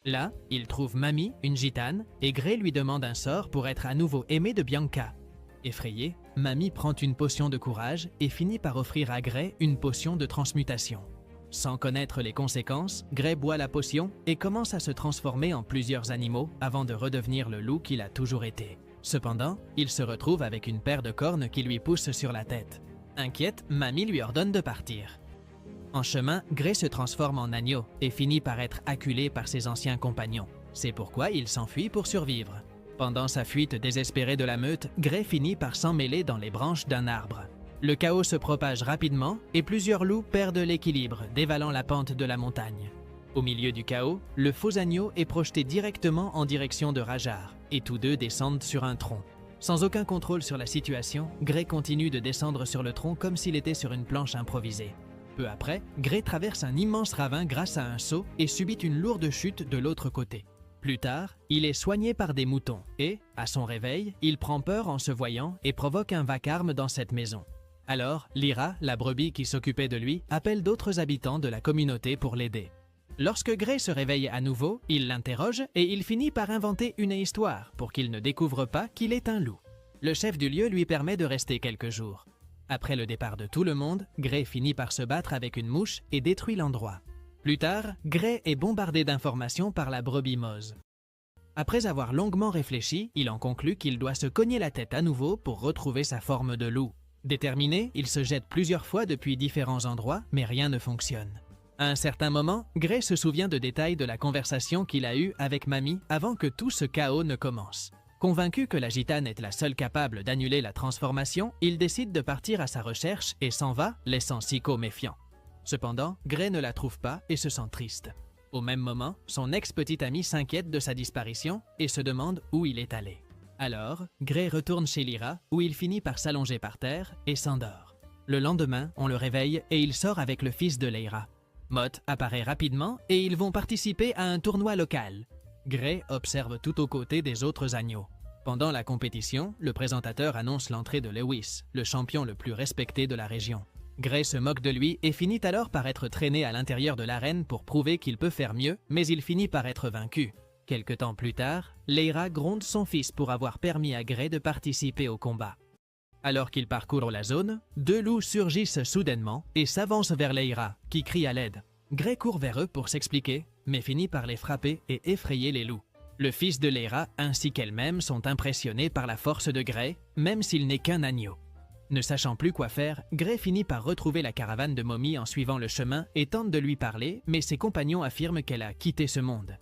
Là, il trouve Mamie, une gitane, et Gray lui demande un sort pour être à nouveau aimé de Bianca. Effrayée, Mamie prend une potion de courage et finit par offrir à Gray une potion de transmutation. Sans connaître les conséquences, Gray boit la potion et commence à se transformer en plusieurs animaux avant de redevenir le loup qu'il a toujours été. Cependant, il se retrouve avec une paire de cornes qui lui pousse sur la tête. Inquiète, Mamie lui ordonne de partir. En chemin, Gray se transforme en agneau et finit par être acculé par ses anciens compagnons. C'est pourquoi il s'enfuit pour survivre. Pendant sa fuite désespérée de la meute, Gray finit par s'emmêler dans les branches d'un arbre. Le chaos se propage rapidement et plusieurs loups perdent l'équilibre, dévalant la pente de la montagne. Au milieu du chaos, le faux agneau est projeté directement en direction de Rajar et tous deux descendent sur un tronc. Sans aucun contrôle sur la situation, Gray continue de descendre sur le tronc comme s'il était sur une planche improvisée. Peu après, Gray traverse un immense ravin grâce à un saut et subit une lourde chute de l'autre côté. Plus tard, il est soigné par des moutons et, à son réveil, il prend peur en se voyant et provoque un vacarme dans cette maison. Alors, Lyra, la brebis qui s'occupait de lui, appelle d'autres habitants de la communauté pour l'aider. Lorsque Gray se réveille à nouveau, il l'interroge et il finit par inventer une histoire pour qu'il ne découvre pas qu'il est un loup. Le chef du lieu lui permet de rester quelques jours. Après le départ de tout le monde, Gray finit par se battre avec une mouche et détruit l'endroit. Plus tard, Gray est bombardé d'informations par la brebis Moz. Après avoir longuement réfléchi, il en conclut qu'il doit se cogner la tête à nouveau pour retrouver sa forme de loup. Déterminé, il se jette plusieurs fois depuis différents endroits, mais rien ne fonctionne. À un certain moment, Gray se souvient de détails de la conversation qu'il a eue avec Mamie avant que tout ce chaos ne commence. Convaincu que la gitane est la seule capable d'annuler la transformation, il décide de partir à sa recherche et s'en va, laissant Siko méfiant. Cependant, Gray ne la trouve pas et se sent triste. Au même moment, son ex-petite amie s'inquiète de sa disparition et se demande où il est allé. Alors, Gray retourne chez Lyra, où il finit par s'allonger par terre et s'endort. Le lendemain, on le réveille et il sort avec le fils de Lyra. Mott apparaît rapidement et ils vont participer à un tournoi local. Gray observe tout aux côtés des autres agneaux. Pendant la compétition, le présentateur annonce l'entrée de Lewis, le champion le plus respecté de la région. Gray se moque de lui et finit alors par être traîné à l'intérieur de l'arène pour prouver qu'il peut faire mieux, mais il finit par être vaincu. Quelque temps plus tard, Lyra gronde son fils pour avoir permis à Gray de participer au combat. Alors qu'il parcourt la zone, deux loups surgissent soudainement et s'avancent vers Lyra, qui crie à l'aide. Gray court vers eux pour s'expliquer, mais finit par les frapper et effrayer les loups. Le fils de Lyra ainsi qu'elle-même sont impressionnés par la force de Gray, même s'il n'est qu'un agneau. Ne sachant plus quoi faire, Gray finit par retrouver la caravane de momies en suivant le chemin et tente de lui parler, mais ses compagnons affirment qu'elle a quitté ce monde.